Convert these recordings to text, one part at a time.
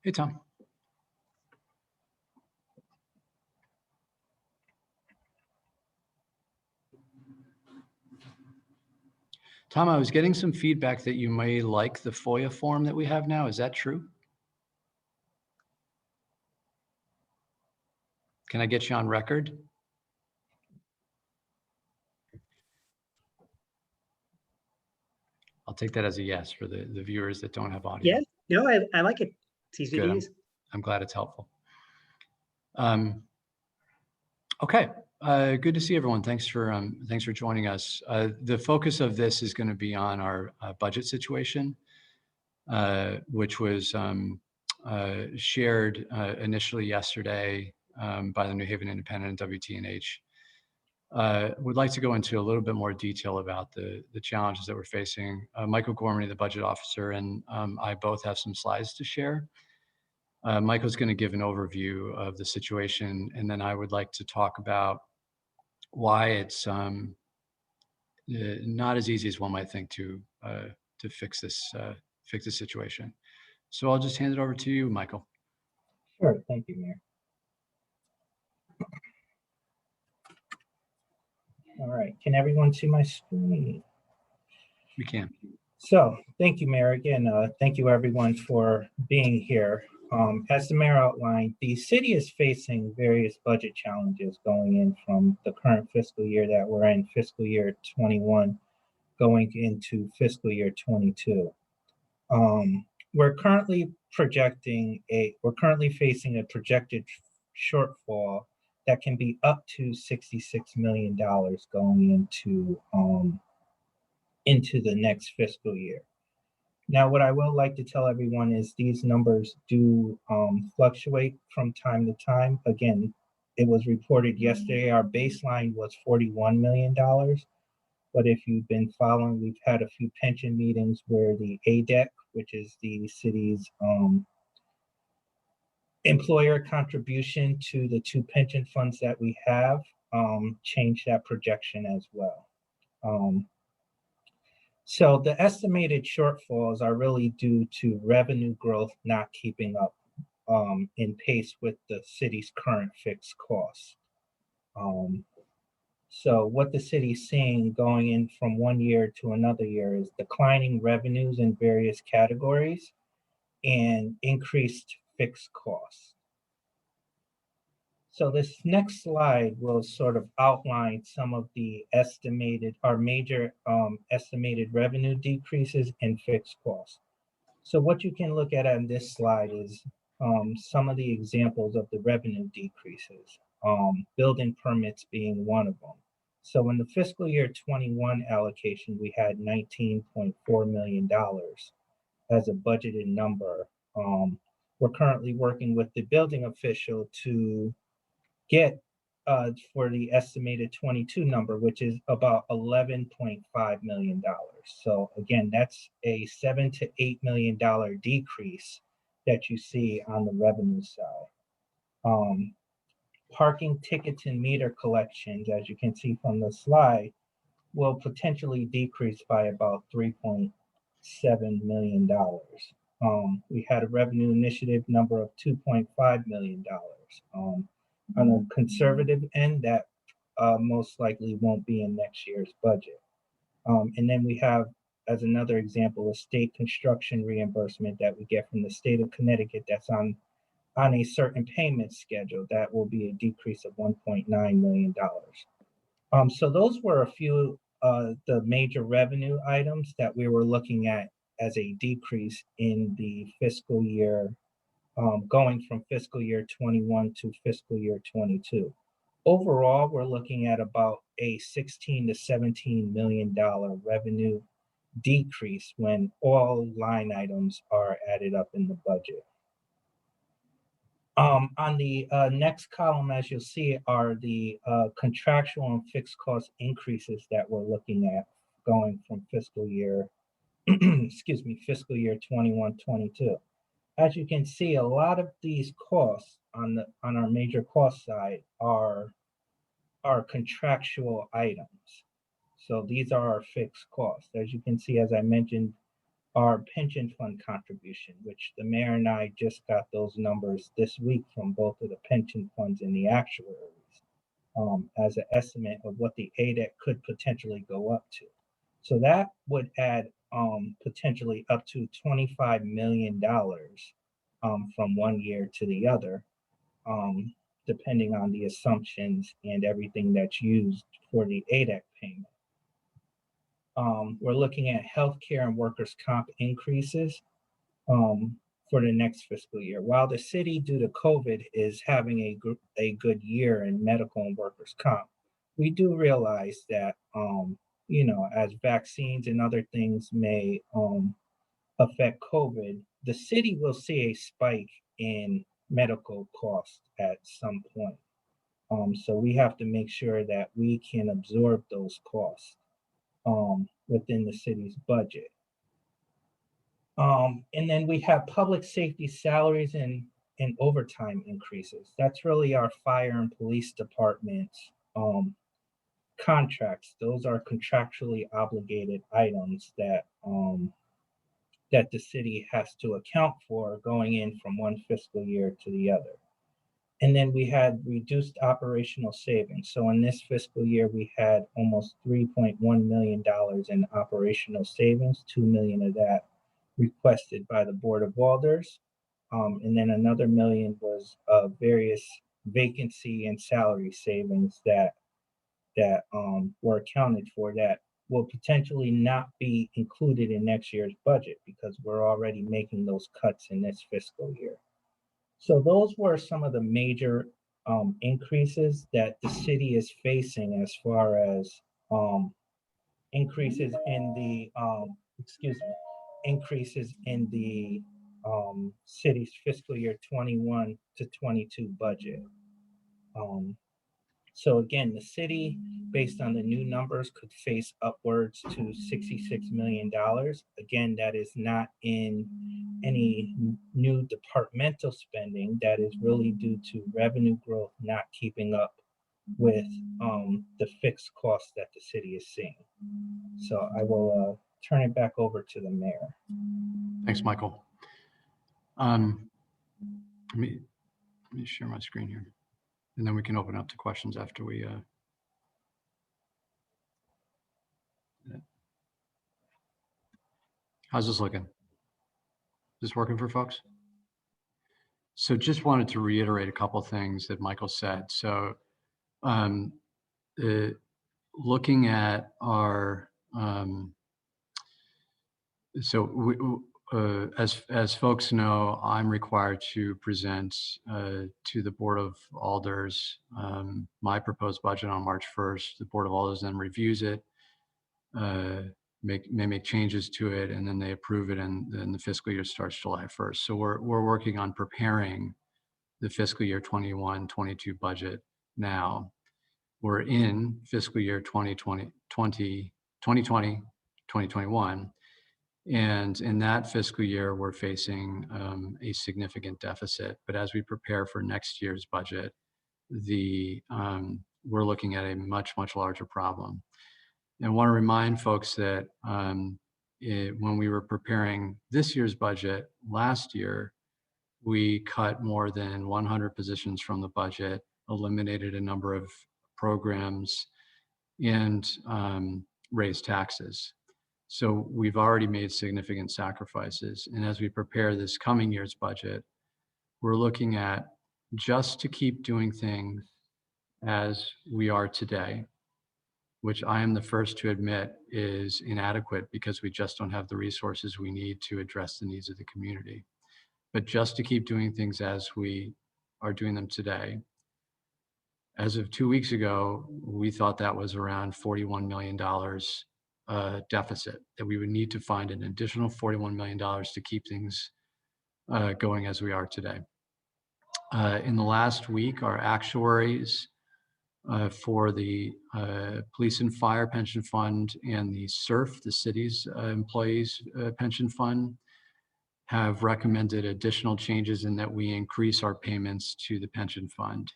Hey, Tom. Tom, I was getting some feedback that you may like the FOIA form that we have now. Is that true? Can I get you on record? I'll take that as a yes for the viewers that don't have audio. Yeah, no, I like it. It's easy to use. I'm glad it's helpful. Okay, good to see everyone. Thanks for joining us. The focus of this is going to be on our budget situation, which was shared initially yesterday by the New Haven Independent and WTNH. Would like to go into a little bit more detail about the challenges that we're facing. Michael Gormley, the budget officer, and I both have some slides to share. Michael's going to give an overview of the situation, and then I would like to talk about why it's not as easy as one might think to fix this situation. So I'll just hand it over to you, Michael. Sure, thank you, Mayor. All right, can everyone see my screen? We can. So, thank you, Mayor. Again, thank you everyone for being here. As the Mayor outlined, the city is facing various budget challenges going in from the current fiscal year that we're in, fiscal year 21, going into fiscal year 22. We're currently facing a projected shortfall that can be up to $66 million going into the next fiscal year. Now, what I will like to tell everyone is these numbers do fluctuate from time to time. Again, it was reported yesterday, our baseline was $41 million. But if you've been following, we've had a few pension meetings where the ADEC, which is the city's employer contribution to the two pension funds that we have, changed that projection as well. So the estimated shortfalls are really due to revenue growth not keeping up in pace with the city's current fixed costs. So what the city's seeing going in from one year to another year is declining revenues in various categories and increased fixed costs. So this next slide will sort of outline some of the major estimated revenue decreases and fixed costs. So what you can look at on this slide is some of the examples of the revenue decreases, building permits being one of them. So in the fiscal year 21 allocation, we had $19.4 million as a budgeted number. We're currently working with the building official to get for the estimated 22 number, which is about $11.5 million. So again, that's a $7 to $8 million decrease that you see on the revenue side. Parking tickets and meter collections, as you can see from the slide, will potentially decrease by about $3.7 million. We had a revenue initiative number of $2.5 million. On a conservative end, that most likely won't be in next year's budget. And then we have, as another example, a state construction reimbursement that we get from the state of Connecticut that's on a certain payment schedule. That will be a decrease of $1.9 million. So those were a few the major revenue items that we were looking at as a decrease in the fiscal year, going from fiscal year 21 to fiscal year 22. Overall, we're looking at about a $16 to $17 million revenue decrease when all line items are added up in the budget. On the next column, as you'll see, are the contractual and fixed cost increases that we're looking at going from fiscal year, fiscal year 21-22. As you can see, a lot of these costs on our major cost side are contractual items. So these are our fixed costs. As you can see, as I mentioned, our pension fund contribution, which the mayor and I just got those numbers this week from both of the pension funds and the actuaries, as an estimate of what the ADEC could potentially go up to. So that would add potentially up to $25 million from one year to the other, depending on the assumptions and everything that's used for the ADEC payment. We're looking at healthcare and workers' comp increases for the next fiscal year. While the city, due to COVID, is having a good year in medical and workers' comp, we do realize that, as vaccines and other things may affect COVID, the city will see a spike in medical costs at some point. So we have to make sure that we can absorb those costs within the city's budget. And then we have public safety salaries and overtime increases. That's really our fire and police departments contracts. Those are contractually obligated items that that the city has to account for going in from one fiscal year to the other. And then we had reduced operational savings. So in this fiscal year, we had almost $3.1 million in operational savings, 2 million of that requested by the Board of Alders. And then another million was various vacancy and salary savings that were accounted for that will potentially not be included in next year's budget because we're already making those cuts in this fiscal year. So those were some of the major increases that the city is facing as far as increases in the city's fiscal year 21 to 22 budget. So again, the city, based on the new numbers, could face upwards to $66 million. Again, that is not in any new departmental spending. That is really due to revenue growth not keeping up with the fixed costs that the city is seeing. So I will turn it back over to the mayor. Thanks, Michael. Let me share my screen here, and then we can open up to questions after we. How's this looking? Is this working for folks? So just wanted to reiterate a couple of things that Michael said. So looking at our, as folks know, I'm required to present to the Board of Alders my proposed budget on March 1st. The Board of Alders then reviews it, may make changes to it, and then they approve it, and then the fiscal year starts July 1st. So we're working on preparing the fiscal year 21-22 budget now. We're in fiscal year 2020-2021. And in that fiscal year, we're facing a significant deficit. But as we prepare for next year's budget, we're looking at a much, much larger problem. And I want to remind folks that when we were preparing this year's budget last year, we cut more than 100 positions from the budget, eliminated a number of programs, and raised taxes. So we've already made significant sacrifices. And as we prepare this coming year's budget, we're looking at just to keep doing things as we are today, which I am the first to admit is inadequate because we just don't have the resources we need to address the needs of the community. But just to keep doing things as we are doing them today, as of 2 weeks ago, we thought that was around $41 million deficit, that we would need to find an additional $41 million to keep things going as we are today. In the last week, our actuaries for the Police and Fire Pension Fund and the SURF, the city's employees pension fund, have recommended additional changes in that we increase our payments to the pension fund.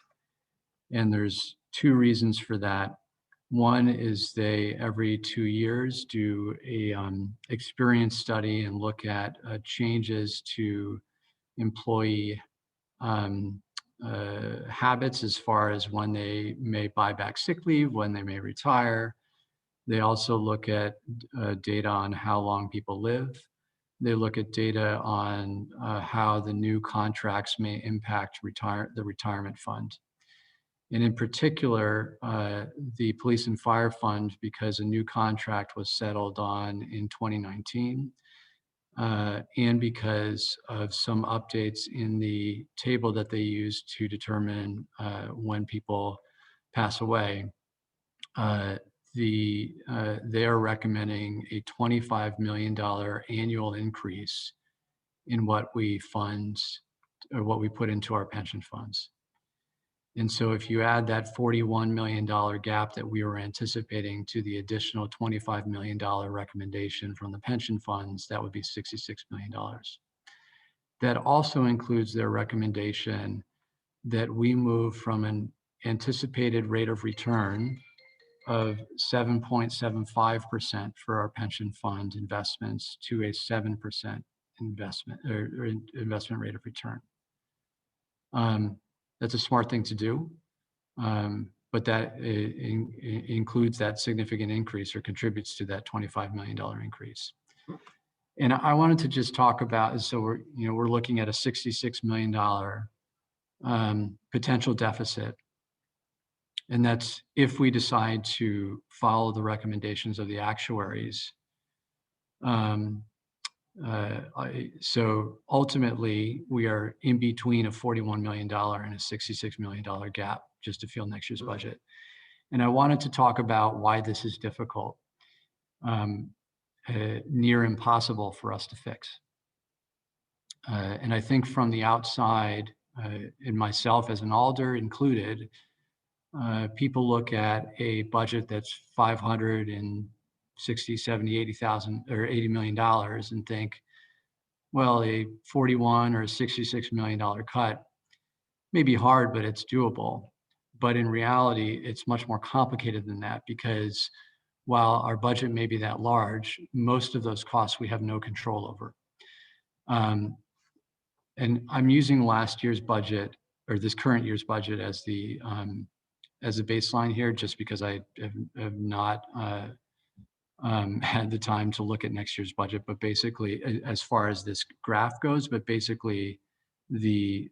And there's two reasons for that. One is they, every 2 years, do a experience study and look at changes to employee habits as far as when they may buy back sick leave, when they may retire. They also look at data on how long people live. They look at data on how the new contracts may impact the retirement fund. And in particular, the police and fire fund, because a new contract was settled on in 2019, and because of some updates in the table that they use to determine when people pass away, they are recommending a $25 million annual increase in what we fund or what we put into our pension funds. And so if you add that $41 million gap that we were anticipating to the additional $25 million recommendation from the pension funds, that would be $66 million. That also includes their recommendation that we move from an anticipated rate of return of 7.75% for our pension fund investments to a 7% investment or investment rate of return. That's a smart thing to do, but that includes that significant increase or contributes to that $25 million increase. And I wanted to just talk about, so we're looking at a $66 million potential deficit. And that's if we decide to follow the recommendations of the actuaries. So ultimately, we are in between a $41 million and a $66 million gap just to fill next year's budget. And I wanted to talk about why this is difficult, near impossible for us to fix. And I think from the outside, and myself as an alder included, people look at a budget that's 560, 70, 80,000 or $80 million and think, well, a 41 or a $66 million cut may be hard, but it's doable. But in reality, it's much more complicated than that, because while our budget may be that large, most of those costs we have no control over. And I'm using last year's budget or this current year's budget as a baseline here, just because I have not had the time to look at next year's budget. But basically, as far as this graph goes, but basically the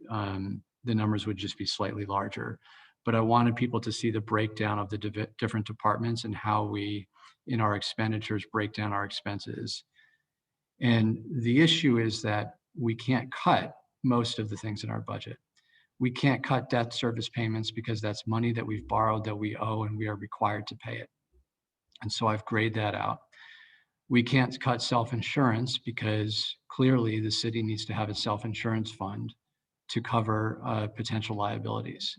numbers would just be slightly larger. But I wanted people to see the breakdown of the different departments and how we, in our expenditures, break down our expenses. And the issue is that we can't cut most of the things in our budget. We can't cut debt service payments because that's money that we've borrowed that we owe and we are required to pay it. And so I've grayed that out. We can't cut self-insurance because clearly the city needs to have a self-insurance fund to cover potential liabilities.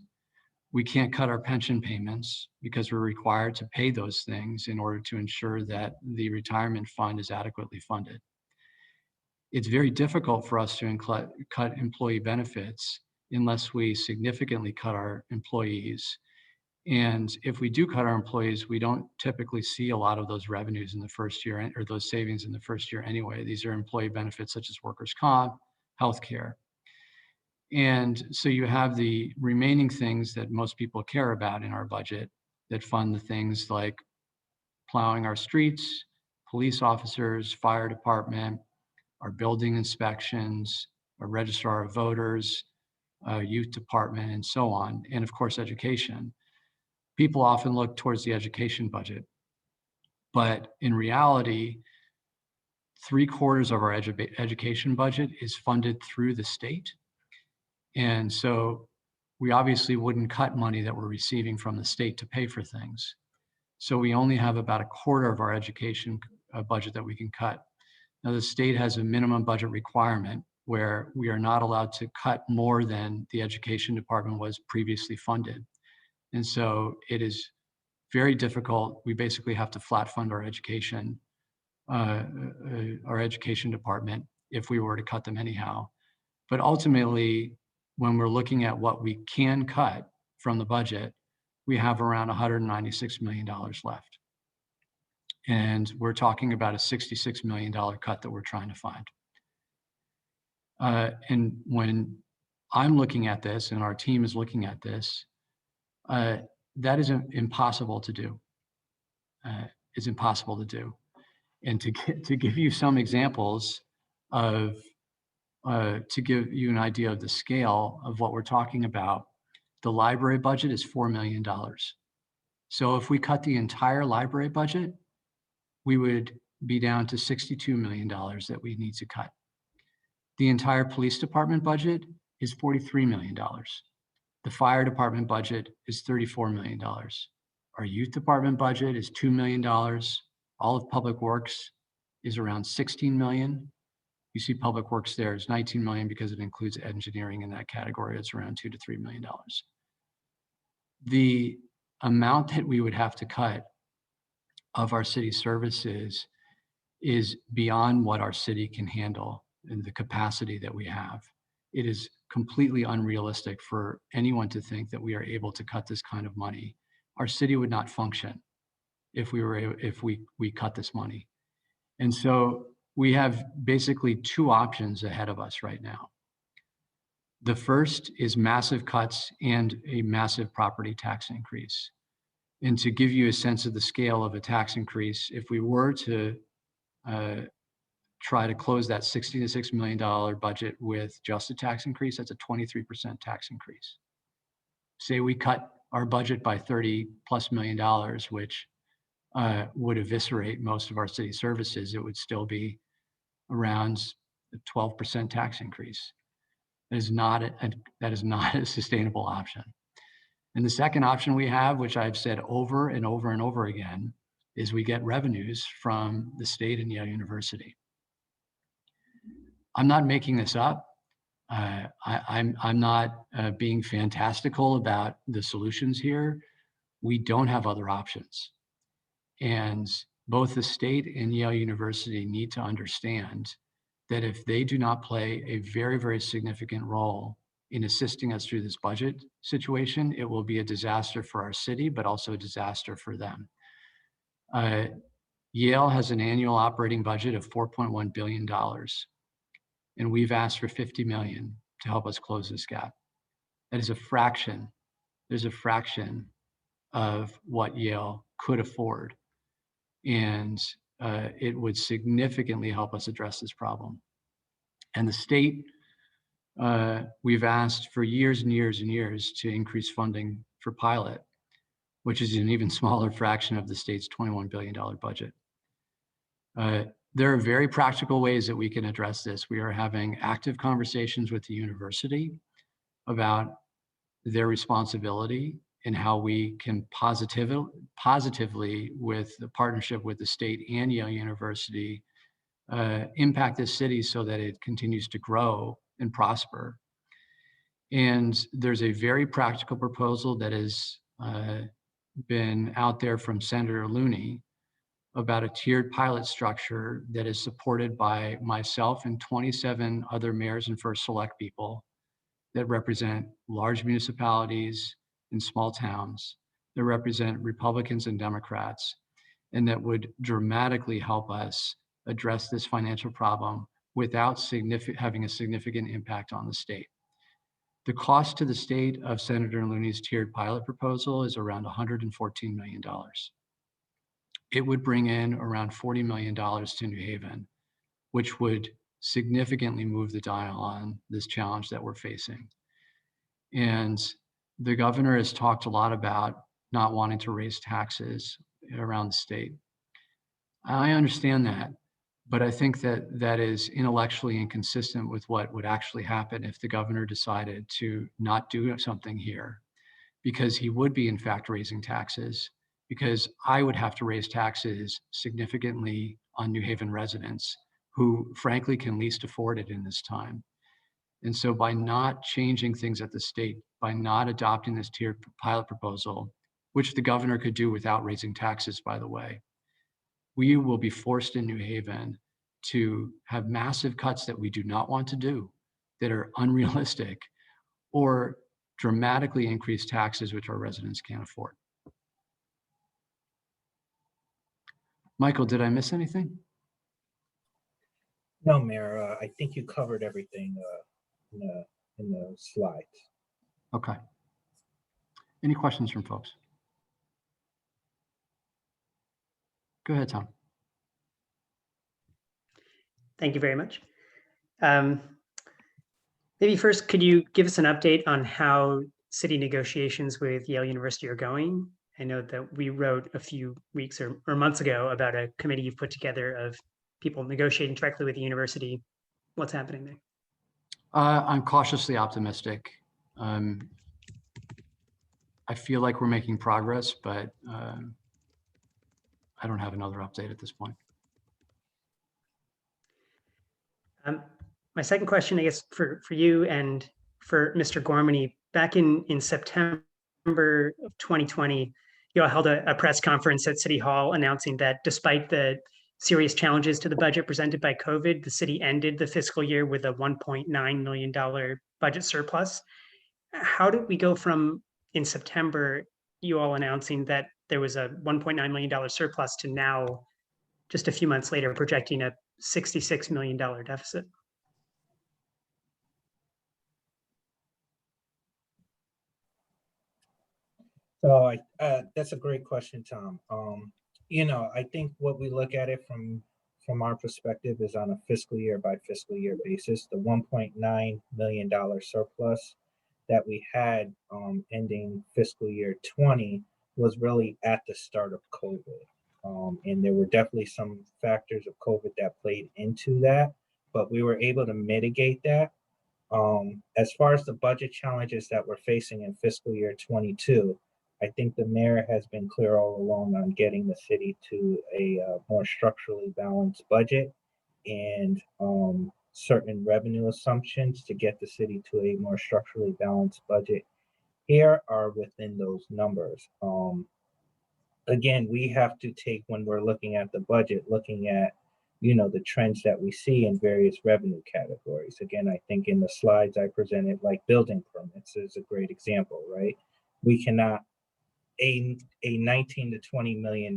We can't cut our pension payments because we're required to pay those things in order to ensure that the retirement fund is adequately funded. It's very difficult for us to cut employee benefits unless we significantly cut our employees. And if we do cut our employees, we don't typically see a lot of those revenues in the first year or those savings in the first year anyway. These are employee benefits such as workers' comp, healthcare. And so you have the remaining things that most people care about in our budget that fund the things like plowing our streets, police officers, fire department, our building inspections, our registrar of voters, youth department, and so on, and of course, education. People often look towards the education budget, but in reality, 3/4 of our education budget is funded through the state. And so we obviously wouldn't cut money that we're receiving from the state to pay for things. So we only have about 1/4 of our education budget that we can cut. Now, the state has a minimum budget requirement where we are not allowed to cut more than the education department was previously funded. And so it is very difficult. We basically have to flat fund our education department if we were to cut them anyhow. But ultimately, when we're looking at what we can cut from the budget, we have around $196 million left. And we're talking about a $66 million cut that we're trying to find. And when I'm looking at this and our team is looking at this, that is impossible to do. It's impossible to do. And to give you some examples of, to give you an idea of the scale of what we're talking about, the library budget is $4 million. So if we cut the entire library budget, we would be down to $62 million that we need to cut. The entire police department budget is $43 million. The fire department budget is $34 million. Our youth department budget is $2 million. All of public works is around 16 million. You see public works there is 19 million because it includes engineering in that category. It's around $2 to $3 million. The amount that we would have to cut of our city services is beyond what our city can handle and the capacity that we have. It is completely unrealistic for anyone to think that we are able to cut this kind of money. Our city would not function if we cut this money. And so we have basically two options ahead of us right now. The first is massive cuts and a massive property tax increase. And to give you a sense of the scale of a tax increase, if we were to try to close that $66 million budget with just a tax increase, that's a 23% tax increase. Say we cut our budget by $30+ million, which would eviscerate most of our city services, it would still be around a 12% tax increase. That is not a sustainable option. And the second option we have, which I've said over and over and over again, is we get revenues from the state and Yale University. I'm not making this up. I'm not being fantastical about the solutions here. We don't have other options. And both the state and Yale University need to understand that if they do not play a very, very significant role in assisting us through this budget situation, it will be a disaster for our city, but also a disaster for them. Yale has an annual operating budget of $4.1 billion. And we've asked for 50 million to help us close this gap. That is a fraction. There's a fraction of what Yale could afford. And it would significantly help us address this problem. And the state, we've asked for years and years and years to increase funding for pilot, which is an even smaller fraction of the state's $21 billion budget. There are very practical ways that we can address this. We are having active conversations with the university about their responsibility and how we can positively, with the partnership with the state and Yale University, impact this city so that it continues to grow and prosper. And there's a very practical proposal that has been out there from Senator Looney about a tiered pilot structure that is supported by myself and 27 other mayors and first select people that represent large municipalities and small towns, that represent Republicans and Democrats, and that would dramatically help us address this financial problem without having a significant impact on the state. The cost to the state of Senator Looney's tiered pilot proposal is around $114 million. It would bring in around $40 million to New Haven, which would significantly move the dial on this challenge that we're facing. And the governor has talked a lot about not wanting to raise taxes around the state. I understand that, but I think that that is intellectually inconsistent with what would actually happen if the governor decided to not do something here, because he would be in fact raising taxes, because I would have to raise taxes significantly on New Haven residents who frankly can least afford it in this time. And so by not changing things at the state, by not adopting this tiered pilot proposal, which the governor could do without raising taxes, by the way, we will be forced in New Haven to have massive cuts that we do not want to do, that are unrealistic, or dramatically increase taxes which our residents can't afford. Michael, did I miss anything? No, Mayor, I think you covered everything in the slides. Okay. Any questions from folks? Go ahead, Tom. Thank you very much. Maybe first, could you give us an update on how city negotiations with Yale University are going? I know that we wrote a few weeks or months ago about a committee you've put together of people negotiating directly with the university. What's happening there? I'm cautiously optimistic. I feel like we're making progress, but I don't have another update at this point. My second question, I guess, for you and for Mr. Gormany, back in September of 2020, you all held a press conference at City Hall announcing that despite the serious challenges to the budget presented by COVID, the city ended the fiscal year with a $1.9 million budget surplus. How did we go from in September, you all announcing that there was a $1.9 million surplus to now, just a few months later, projecting a $66 million deficit? So that's a great question, Tom. I think what we look at it from our perspective is on a fiscal year by fiscal year basis. The $1.9 million surplus that we had ending fiscal year 20 was really at the start of COVID. And there were definitely some factors of COVID that played into that, but we were able to mitigate that. As far as the budget challenges that we're facing in fiscal year 22, I think the mayor has been clear all along on getting the city to a more structurally balanced budget and certain revenue assumptions to get the city to a more structurally balanced budget here are within those numbers. Again, we have to take, when we're looking at the budget, looking at the trends that we see in various revenue categories. Again, I think in the slides I presented, like building permits is a great example, right? We cannot, a 19 to $20 million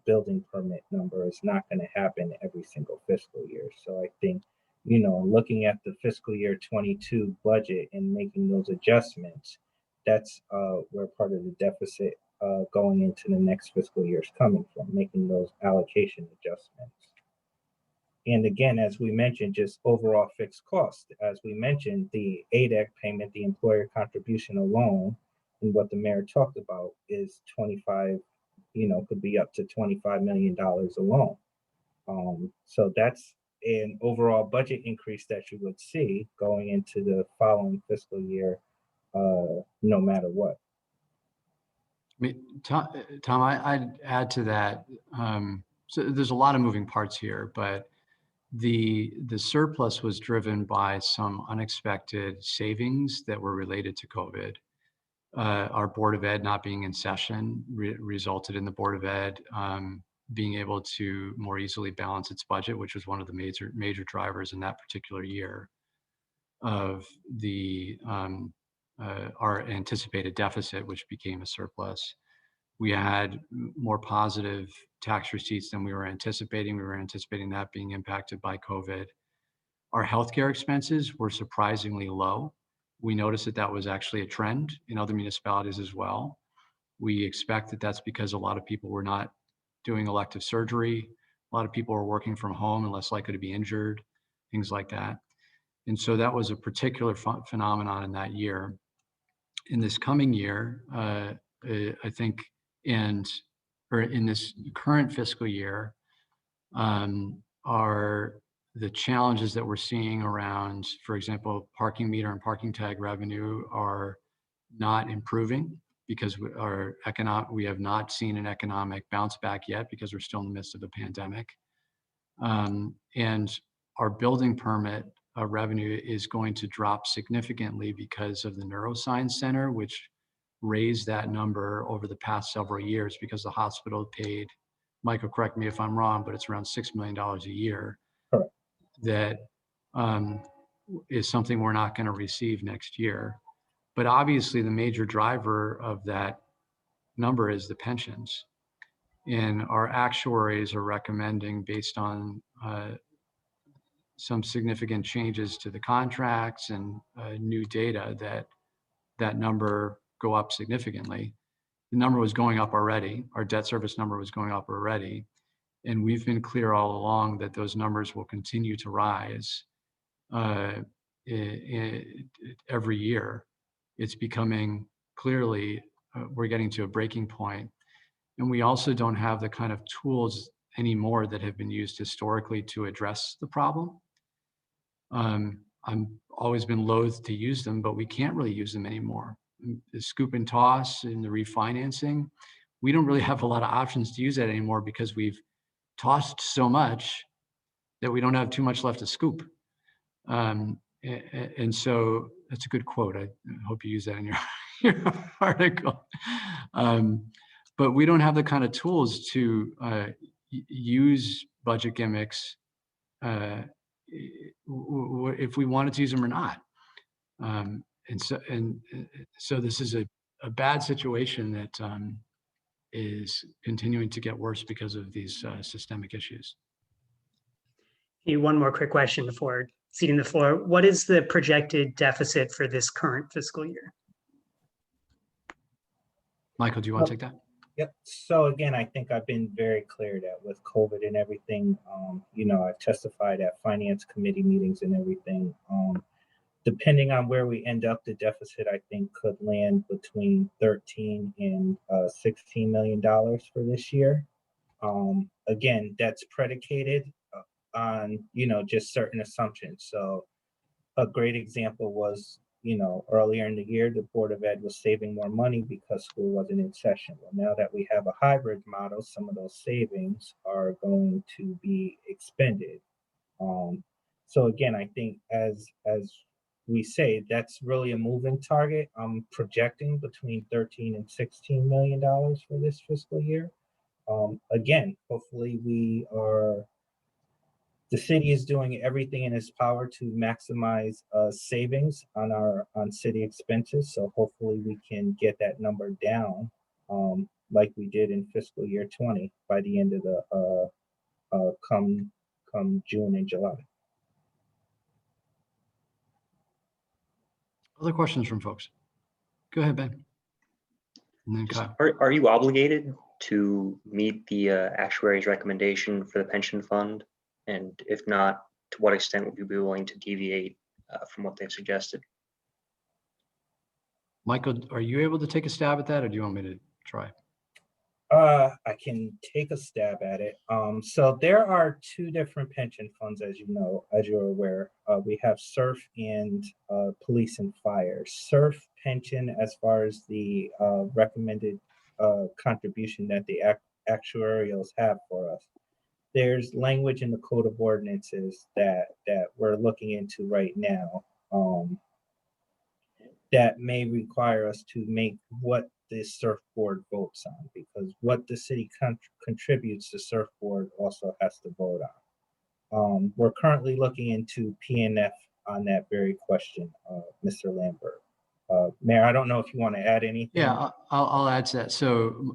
building permit number is not going to happen every single fiscal year. So I think, looking at the fiscal year 22 budget and making those adjustments, that's where part of the deficit going into the next fiscal year is coming from, making those allocation adjustments. And again, as we mentioned, just overall fixed cost. As we mentioned, the ADEC payment, the employer contribution alone, and what the mayor talked about is 25, could be up to $25 million alone. So that's an overall budget increase that you would see going into the following fiscal year, no matter what. I mean, Tom, I'd add to that. So there's a lot of moving parts here, but the surplus was driven by some unexpected savings that were related to COVID. Our Board of Ed not being in session resulted in the Board of Ed being able to more easily balance its budget, which was one of the major drivers in that particular year of the our anticipated deficit, which became a surplus. We had more positive tax receipts than we were anticipating. We were anticipating that being impacted by COVID. Our healthcare expenses were surprisingly low. We noticed that was actually a trend in other municipalities as well. We expect that that's because a lot of people were not doing elective surgery. A lot of people were working from home and less likely to be injured, things like that. And so that was a particular phenomenon in that year. In this coming year, I think, in this current fiscal year, are the challenges that we're seeing around, for example, parking meter and parking tag revenue are not improving because we have not seen an economic bounce back yet because we're still in the midst of a pandemic. And our building permit revenue is going to drop significantly because of the neuroscience center, which raised that number over the past several years because the hospital paid, Michael, correct me if I'm wrong, but it's around $6 million a year. Correct. That is something we're not going to receive next year. But obviously the major driver of that number is the pensions. And our actuaries are recommending, based on some significant changes to the contracts and new data, that that number go up significantly. The number was going up already. Our debt service number was going up already. And we've been clear all along that those numbers will continue to rise every year. It's becoming clearly, we're getting to a breaking point. And we also don't have the kind of tools anymore that have been used historically to address the problem. I'm always been loath to use them, but we can't really use them anymore. The scoop and toss and the refinancing, we don't really have a lot of options to use that anymore because we've tossed so much that we don't have too much left to scoop. And so that's a good quote. I hope you use that in your article. But we don't have the kind of tools to use budget gimmicks if we wanted to use them or not. And so this is a bad situation that is continuing to get worse because of these systemic issues. Hey, one more quick question before ceding the floor. What is the projected deficit for this current fiscal year? Michael, do you want to take that? Yep. So again, I think I've been very clear that with COVID and everything, I've testified at finance committee meetings and everything. Depending on where we end up, the deficit, I think, could land between $13 and $16 million for this year. Again, that's predicated on, just certain assumptions. So a great example was, earlier in the year, the Board of Ed was saving more money because school wasn't in session. Well, now that we have a hybrid model, some of those savings are going to be expended. So again, I think as we say, that's really a moving target. I'm projecting between $13 and $16 million for this fiscal year. Again, hopefully the city is doing everything in its power to maximize savings on city expenses. So hopefully we can get that number down like we did in fiscal year 20 by the end of the come June and July. Other questions from folks? Go ahead, Ben. And then Kyle. Are you obligated to meet the actuary's recommendation for the pension fund? And if not, to what extent would you be willing to deviate from what they've suggested? Michael, are you able to take a stab at that, or do you want me to try? I can take a stab at it. So there are two different pension funds, as you're aware. We have SURF and Police and Fire. SURF pension, as far as the recommended contribution that the actuarials have for us, there's language in the Code of Ordinances that we're looking into right now that may require us to make what the SURF board votes on, because what the city contributes to SURF board also has to vote on. We're currently looking into PNF on that very question, Mr. Lambert. Mayor, I don't know if you want to add anything. Yeah, I'll add to that. So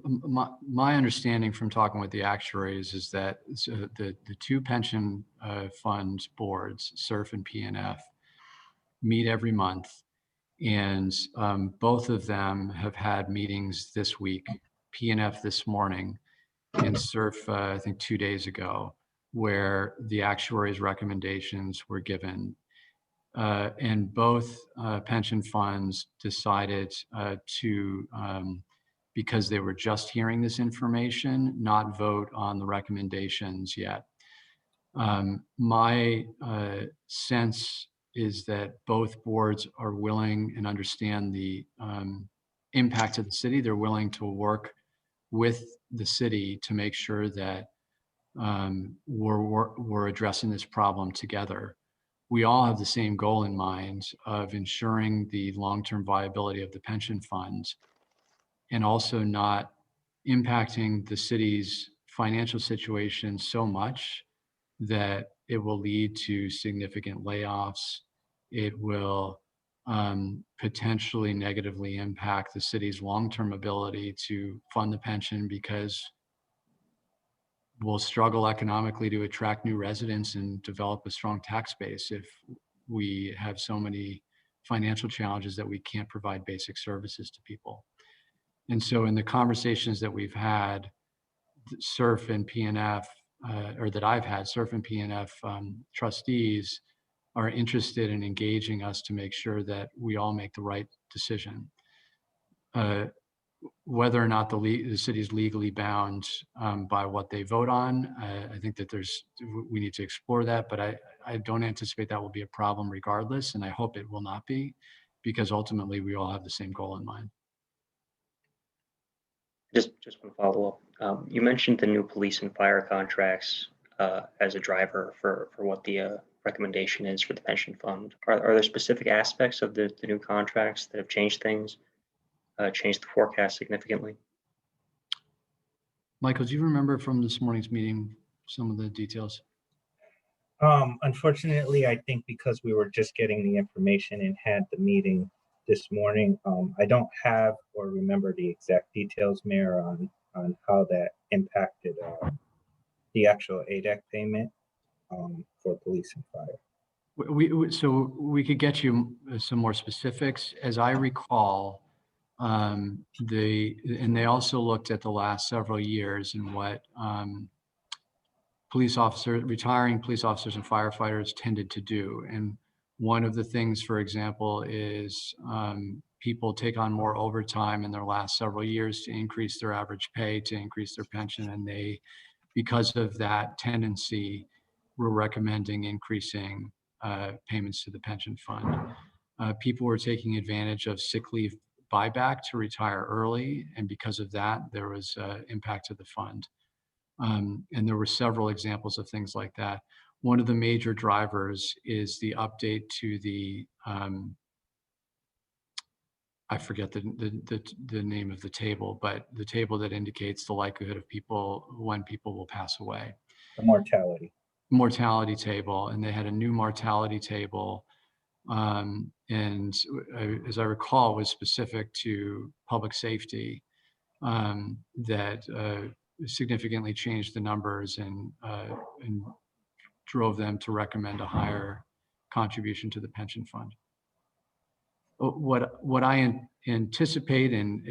my understanding from talking with the actuaries is that the two pension fund boards, SURF and PNF, meet every month. And both of them have had meetings this week, PNF this morning and SURF, I think 2 days ago, where the actuaries' recommendations were given. And both pension funds decided to, because they were just hearing this information, not vote on the recommendations yet. My sense is that both boards are willing and understand the impact of the city. They're willing to work with the city to make sure that we're addressing this problem together. We all have the same goal in mind of ensuring the long-term viability of the pension funds and also not impacting the city's financial situation so much that it will lead to significant layoffs. It will potentially negatively impact the city's long-term ability to fund the pension, because we'll struggle economically to attract new residents and develop a strong tax base if we have so many financial challenges that we can't provide basic services to people. And so in the conversations that we've had, SURF and PNF, or that I've had, SURF and PNF trustees are interested in engaging us to make sure that we all make the right decision. Whether or not the city is legally bound by what they vote on, I think that we need to explore that, but I don't anticipate that will be a problem regardless, and I hope it will not be, because ultimately we all have the same goal in mind. Just one follow-up. You mentioned the new police and fire contracts as a driver for what the recommendation is for the pension fund. Are there specific aspects of the new contracts that have changed things, changed the forecast significantly? Michael, do you remember from this morning's meeting some of the details? Unfortunately, I think because we were just getting the information and had the meeting this morning, I don't have or remember the exact details, Mayor, on how that impacted the actual ADAC payment for police and fire. So we could get you some more specifics. As I recall, they also looked at the last several years and what retiring police officers and firefighters tended to do. And one of the things, for example, is people take on more overtime in their last several years to increase their average pay, to increase their pension. And because of that tendency, we're recommending increasing payments to the pension fund. People were taking advantage of sick leave buyback to retire early. And because of that, there was impact to the fund. And there were several examples of things like that. One of the major drivers is the update to the, I forget the name of the table, but the table that indicates the likelihood of when people will pass away. The mortality table. And they had a new mortality table. And as I recall, it was specific to public safety that significantly changed the numbers and drove them to recommend a higher contribution to the pension fund. What I anticipate, and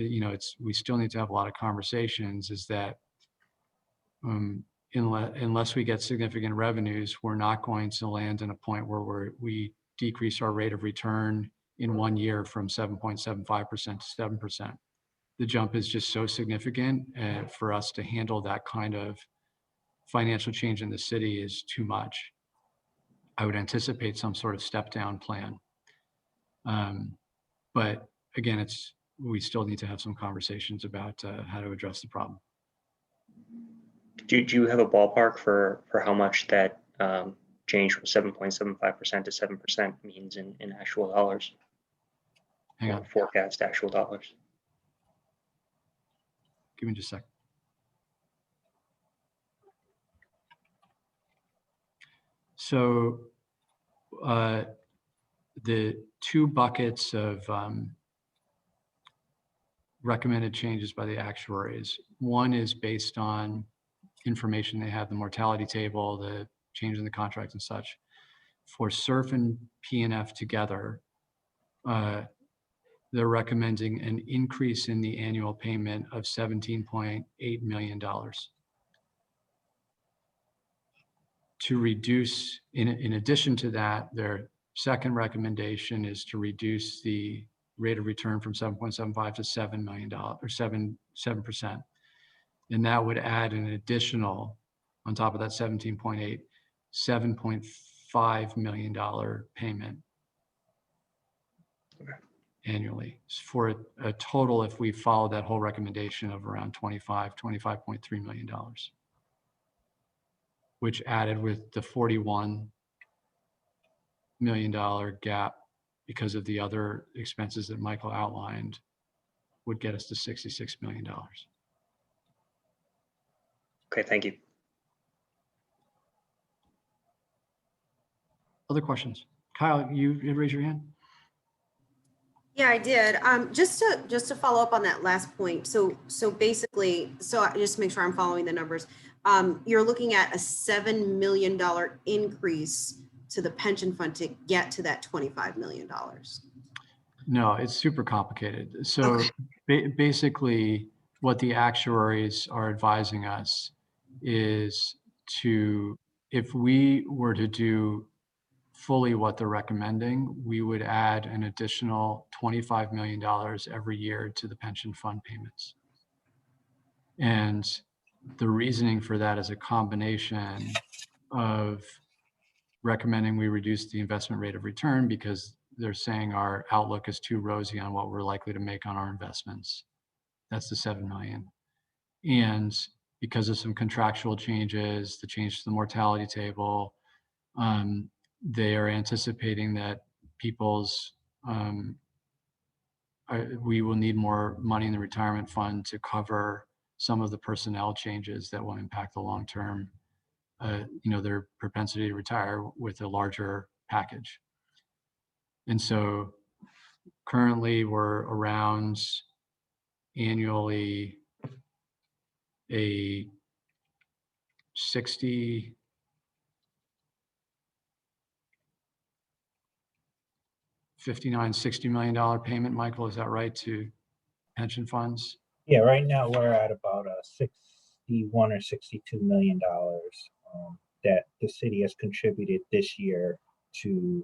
we still need to have a lot of conversations, is that unless we get significant revenues, we're not going to land in a point where we decrease our rate of return in 1 year from 7.75% to 7%. The jump is just so significant for us to handle that kind of financial change in the city is too much. I would anticipate some sort of step down plan. But again, we still need to have some conversations about how to address the problem. Do you have a ballpark for how much that change from 7.75% to 7% means in actual dollars? Hang on. Forecast actual dollars. Give me just a second. So the two buckets of recommended changes by the actuaries. One is based on information they have, the mortality table, the change in the contract and such. For SURF and PNF together, they're recommending an increase in the annual payment of $17.8 million. To reduce, in addition to that, their second recommendation is to reduce the rate of return from 7.75 to $7 million, or 7%. And that would add an additional, on top of that 17.8, $7.5 million payment annually, for a total, if we follow that whole recommendation, of around $25.3 million, which added with the $41 million gap because of the other expenses that Michael outlined, would get us to $66 million. Okay, thank you. Other questions? Kyle, you raise your hand? Yeah, I did. Just to follow up on that last point. So basically, just to make sure I'm following the numbers. you're looking at a $7 million increase to the pension fund to get to that $25 million. No, it's super complicated. So Okay. basically, what the actuaries are advising us is if we were to do fully what they're recommending, we would add an additional $25 million every year to the pension fund payments. And the reasoning for that is a combination of recommending we reduce the investment rate of return because they're saying our outlook is too rosy on what we're likely to make on our investments. That's the 7 million. And because of some contractual changes, the change to the mortality table, they are anticipating that we will need more money in the retirement fund to cover some of the personnel changes that will impact the long-term, their propensity to retire with a larger package. And so currently we're around annually a 60, $59-60 million payment, Michael, is that right, to pension funds? Yeah, right now we're at about a 61 or $62 million that the city has contributed this year to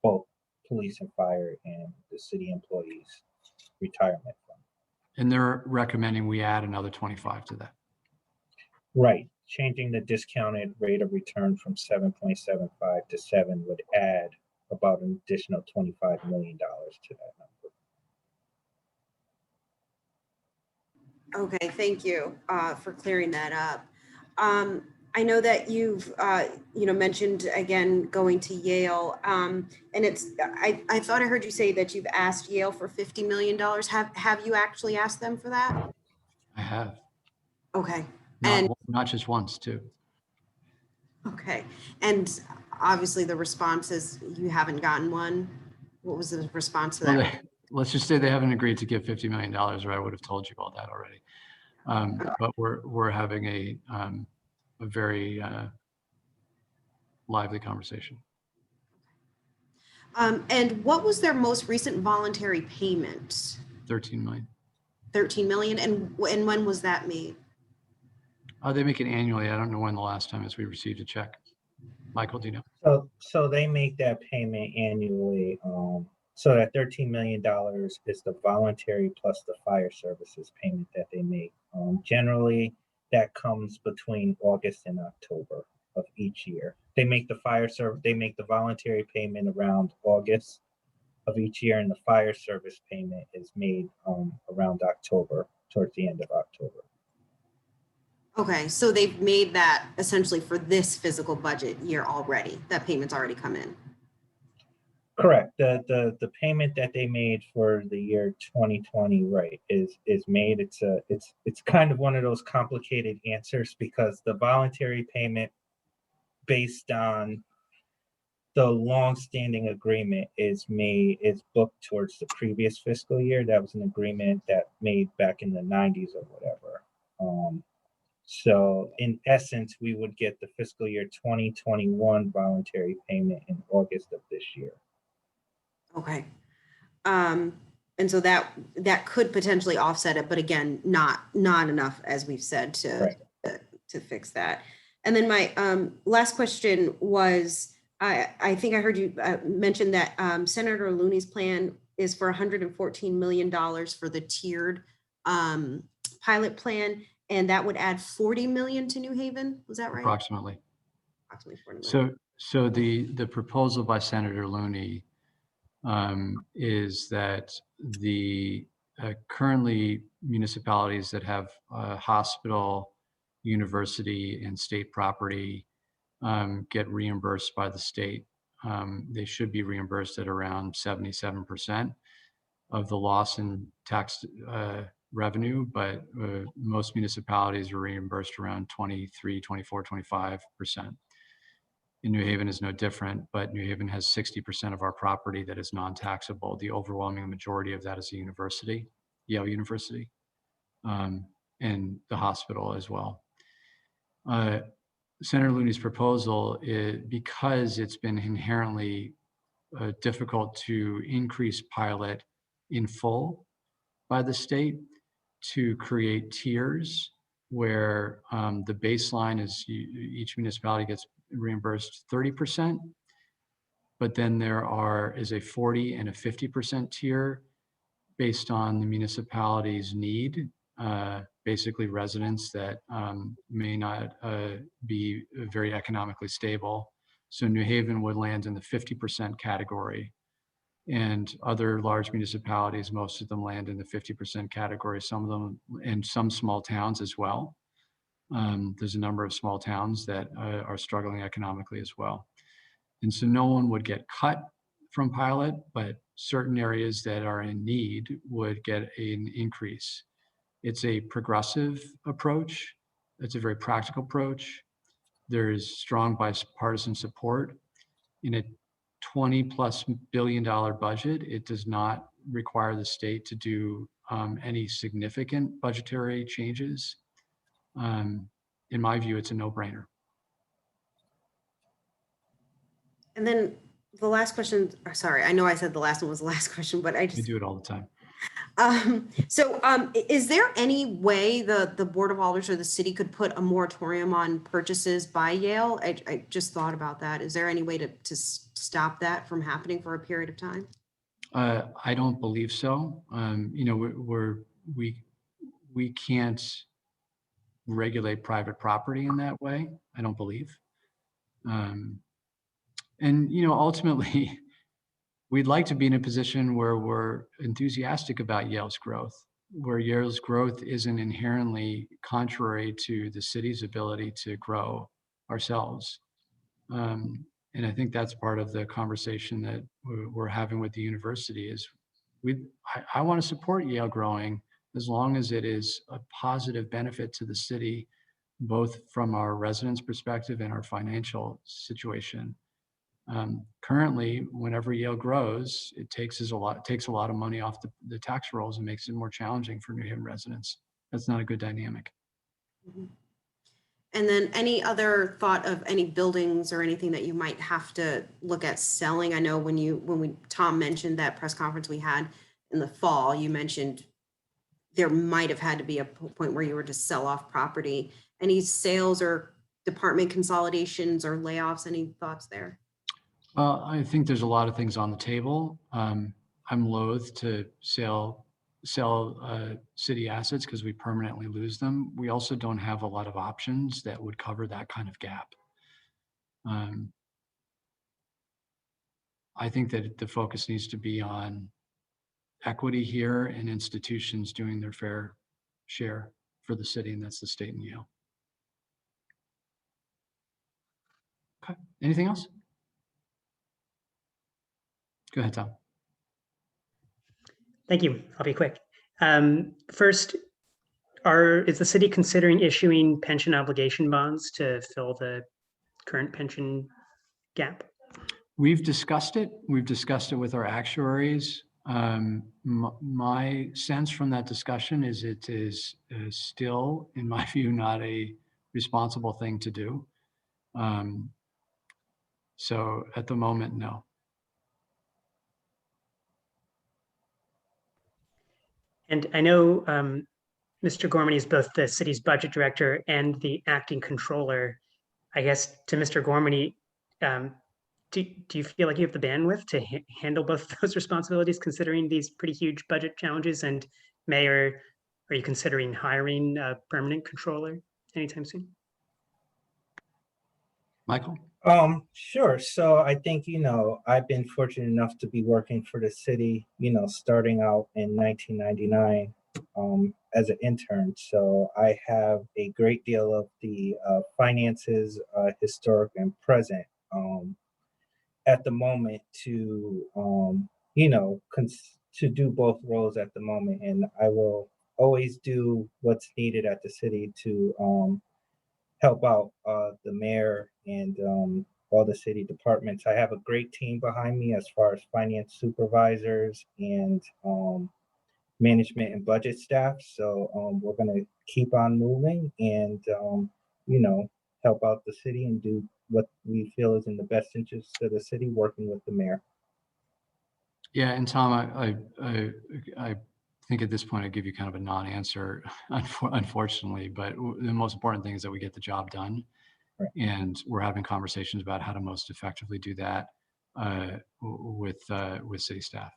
both police and fire and the city employees retirement fund. And they're recommending we add another 25 to that. Right, changing the discounted rate of return from 7.75 to 7 would add about an additional $25 million to that number. Okay, thank you for clearing that up. I know that you've mentioned again going to Yale, and I thought I heard you say that you've asked Yale for $50 million. Have you actually asked them for that? I have. Okay. Not just once, too. Okay, and obviously the response is you haven't gotten one. What was the response to that? Well, let's just say they haven't agreed to give $50 million, or I would have told you all that already. But we're having a very lively conversation. And what was their most recent voluntary payment? 13 million. 13 million, and when was that made? They make it annually. I don't know when the last time is we received a check. Michael, do you know? So they make that payment annually. So that $13 million is the voluntary plus the fire services payment that they make. Generally, that comes between August and October of each year. They make the voluntary payment around August of each year, and the fire service payment is made around October, towards the end of October. Okay, so they've made that essentially for this physical budget year already. That payment's already come in. Correct. The payment that they made for the year 2020, right, is made. It's kind of one of those complicated answers because the voluntary payment based on the long-standing agreement is booked towards the previous fiscal year. That was an agreement that made back in the 90s or whatever. So in essence, we would get the fiscal year 2021 voluntary payment in August of this year. Okay. And so that could potentially offset it, but again, not enough, as we've said, to fix that. And then my last question was, I think I heard you mention that Senator Looney's plan is for $114 million for the tiered pilot plan, and that would add 40 million to New Haven. Was that right? Approximately. Approximately 40 million. So the proposal by Senator Looney is that the currently municipalities that have hospital, university, and state property get reimbursed by the state. They should be reimbursed at around 77% of the loss in tax revenue, but most municipalities are reimbursed around 23, 24, 25%. In New Haven is no different, but New Haven has 60% of our property that is non-taxable. The overwhelming majority of that is the university, Yale University, and the hospital as well. Senator Looney's proposal, because it's been inherently difficult to increase pilot in full by the state, to create tiers where the baseline is each municipality gets reimbursed 30%, but then there is a 40 and a 50% tier based on the municipality's need, basically residents that may not be very economically stable. So New Haven would land in the 50% category, and other large municipalities, most of them land in the 50% category, some of them, and some small towns as well. There's a number of small towns that are struggling economically as well. And so no one would get cut from pilot, but certain areas that are in need would get an increase. It's a progressive approach. It's a very practical approach. There's strong bipartisan support. In a $20+ billion budget, it does not require the state to do any significant budgetary changes. In my view, it's a no-brainer. And then the last question, sorry, I know I said the last one was the last question, but I We do it all the time. Is there any way the Board of Alders or the city could put a moratorium on purchases by Yale? I just thought about that. Is there any way to stop that from happening for a period of time? I don't believe so. You know, we can't regulate private property in that way, I don't believe. And, you know, ultimately, we'd like to be in a position where we're enthusiastic about Yale's growth, where Yale's growth isn't inherently contrary to the city's ability to grow ourselves. And I think that's part of the conversation that we're having with the university is I want to support Yale growing as long as it is a positive benefit to the city, both from our residents' perspective and our financial situation. Currently, whenever Yale grows, it takes a lot of money off the tax rolls and makes it more challenging for New Haven residents. That's not a good dynamic. Mm-hmm. And then any other thought of any buildings or anything that you might have to look at selling? I know when Tom mentioned that press conference we had in the fall, you mentioned there might have had to be a point where you were to sell off property. Any sales or department consolidations or layoffs? Any thoughts there? I think there's a lot of things on the table. I'm loath to sell city assets because we permanently lose them. We also don't have a lot of options that would cover that kind of gap. I think that the focus needs to be on equity here and institutions doing their fair share for the city, and that's the state and Yale. Okay, anything else? Go ahead, Tom. Thank you. I'll be quick. First, is the city considering issuing pension obligation bonds to fill the current pension gap? We've discussed it. We've discussed it with our actuaries. My sense from that discussion is it is still, in my view, not a responsible thing to do. So at the moment, no. And I know Mr. Gormany is both the city's budget director and the acting controller. I guess to Mr. Gormany, do you feel like you have the bandwidth to handle both of those responsibilities, considering these pretty huge budget challenges? And Mayor, are you considering hiring a permanent controller anytime soon? Michael? Sure. So I think, you know, I've been fortunate enough to be working for the city, you know, starting out in 1999 as an intern. So I have a great deal of the finances, historic and present at the moment to, you know, to do both roles at the moment. And I will always do what's needed at the city to help out the mayor and all the city departments. I have a great team behind me as far as finance supervisors and management and budget staff. So we're going to keep on moving and you know, help out the city and do what we feel is in the best interest of the city, working with the mayor. Yeah, and Tom, I think at this point I give you kind of a non-answer, unfortunately. But the most important thing is that we get the job done, Right. and we're having conversations about how to most effectively do that with city staff.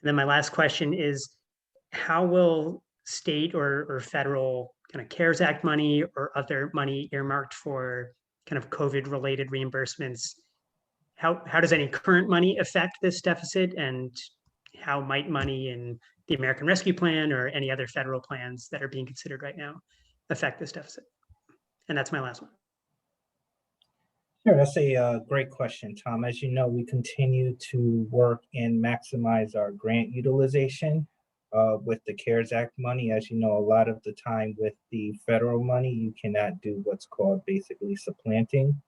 And then my last question is, how will state or federal kind of CARES Act money or other money earmarked for kind of COVID-related reimbursements, how does any current money affect this deficit, and how might money in the American Rescue Plan or any other federal plans that are being considered right now affect this deficit? And that's my last one. Sure, that's a great question, Tom. As you know, we continue to work and maximize our grant utilization with the CARES Act money. As you know, a lot of the time with the federal money, you cannot do what's called basically supplanting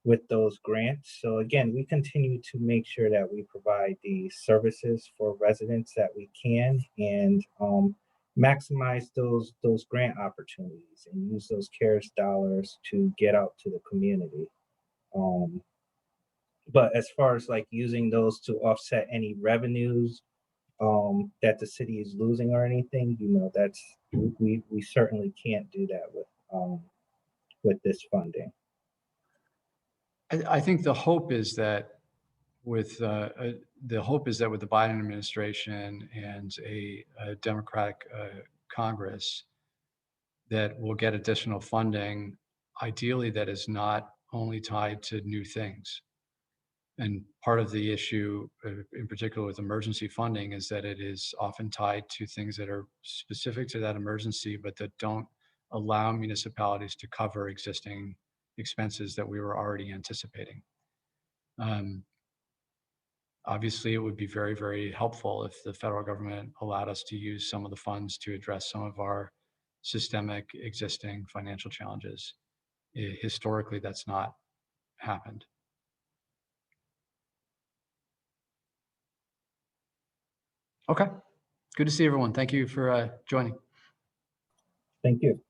with those grants. So again, we continue to make sure that we provide the services for residents that we can, and maximize those grant opportunities and use those CARES dollars to get out to the community. But as far as like using those to offset any revenues that the city is losing or anything, you know, that's we certainly can't do that with this funding. I think the hope is that with the Biden administration and a Democratic Congress, that we'll get additional funding, ideally that is not only tied to new things. And part of the issue, in particular with emergency funding, is that it is often tied to things that are specific to that emergency, but that don't allow municipalities to cover existing expenses that we were already anticipating. Obviously, it would be very, very helpful if the federal government allowed us to use some of the funds to address some of our systemic existing financial challenges. Historically, that's not happened. Okay, good to see everyone. Thank you for joining. Thank you.